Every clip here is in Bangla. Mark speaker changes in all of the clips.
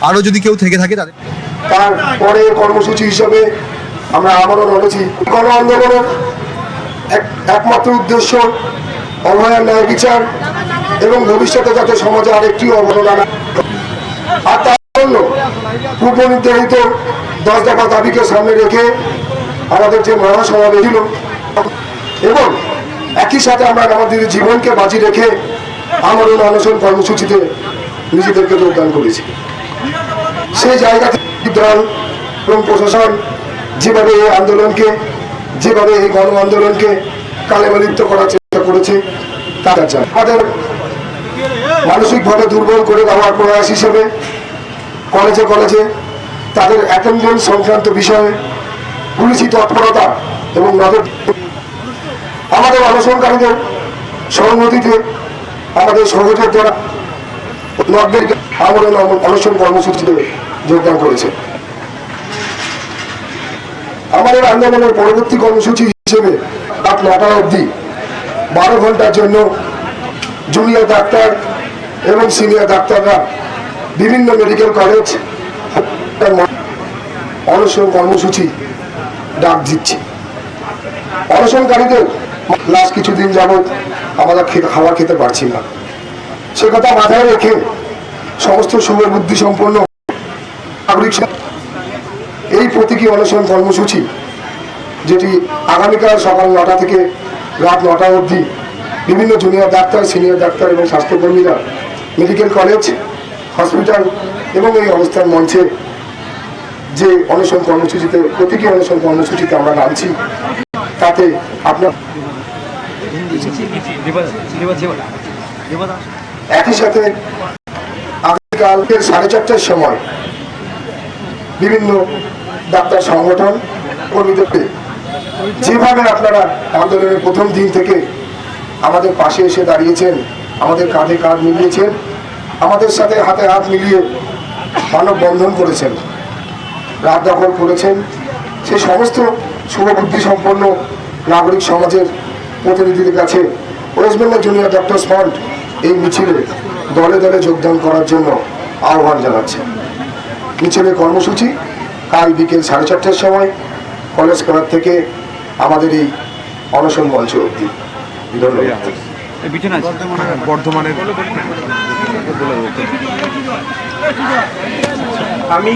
Speaker 1: আরো যদি কেউ থেকে থাকে তাদের
Speaker 2: তারপরে কর্মসূচি হিসেবে আমরা আবারও লড়েছি। গণ আন্দোলনের একমাত্র উদ্দেশ্য অভয়ার ন্যায় বিচার এবং ভবিষ্যতে যাতে সমাজে আরেকটি অবদান, আর তার জন্য পূর্ব নির্ধারিত 10 দফা দাবিকে সামনে রেখে আমাদের যে মহাসমাবেশ ছিল এবং একই সাথে আমরা আমাদের জীবনকে বাজি রেখে আমরণ অনশন কর্মসূচিতে নিজেদেরকে যোগদান করেছি। সেই জায়গা থেকে দল এবং প্রশাসন যেভাবে এই আন্দোলনকে, যেভাবে এই গণ আন্দোলনকে কালেমালিপ্ত করার চেষ্টা করেছে তারা চান তাদের মানসিকভাবে দুর্বল করে দেওয়ার প্রয়াস হিসেবে কলেজে কলেজে তাদের অ্যাটেন্ডেন্স সংক্রান্ত বিষয়ে পুলিশি তৎপরতা এবং নজর, আমাদের অনশনকারীদের সহমতিতে আমাদের সহযোগের দ্বারা নর্থবেঙ্গল আমরণ অনশন কর্মসূচিতে যোগদান করেছে। আমাদের আন্দোলনের পরবর্তী কর্মসূচি হিসেবে রাত 9টা অবধি 12 ঘন্টার জন্য জুনিয়র ডাক্তার এবং সিনিয়র ডাক্তাররা বিভিন্ন মেডিকেল কলেজ অনশন কর্মসূচি ডাক দিচ্ছে। অনশনকারীদের লাস্ট কিছুদিন যাবৎ আমরা খাবার খেতে পারছি না, সে কথা মাথায় রেখে সমস্ত শুভবুদ্ধি সম্পন্ন নাগরিক এই প্রতীকী অনশন কর্মসূচি, যেটি আগামীকাল সকাল 9টা থেকে রাত 9টা অবধি বিভিন্ন জুনিয়র ডাক্তার, সিনিয়র ডাক্তার এবং স্বাস্থ্যকর্মীরা মেডিকেল কলেজ, হসপিটাল এবং এই অবস্থান মঞ্চে যে অনশন কর্মসূচিতে, প্রতীকী অনশন কর্মসূচিতে আমরা নামছি, তাতে আপনার একই সাথে আগামীকালকে 4:30টার সময় বিভিন্ন ডাক্তার সংগঠন কর্মীদেরকে যেভাবে আপনারা আন্দোলনের প্রথম দিন থেকে আমাদের পাশে এসে দাঁড়িয়েছেন, আমাদের কাঁধে কাঁধ মিলিয়েছেন, আমাদের সাথে হাতে হাত মিলিয়ে মানববন্ধন করেছেন, রাত দখল করেছেন, সেই সমস্ত শুভবুদ্ধি সম্পন্ন নাগরিক সমাজের প্রতিনিধিদের কাছে West Bengal junior doctors front এই মিছিলে দলে দলে যোগদান করার জন্য আহ্বান জানাচ্ছে। মিছিলের কর্মসূচি কাল বিকেল 4:30টার সময় কলেজ পাড়ার থেকে আমাদের এই অনশন মঞ্চ অবধি। ধন্যবাদ।
Speaker 3: আমি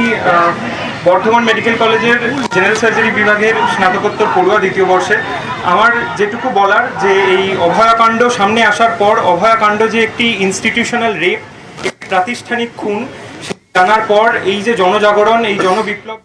Speaker 3: বর্ধমান মেডিকেল কলেজের জেনারেল সার্জারি বিভাগের স্নাতকোত্তর পড়ুয়া দ্বিতীয় বর্ষে। আমার যেটুকু বলার যে এই অভয়াকাণ্ড সামনে আসার পর, অভয়াকাণ্ড যে একটি ইনস্টিটিউশনাল রেপ, প্রাতিষ্ঠানিক খুন জানার পর এই যে জনজাগরণ, এই জনবিপ্লব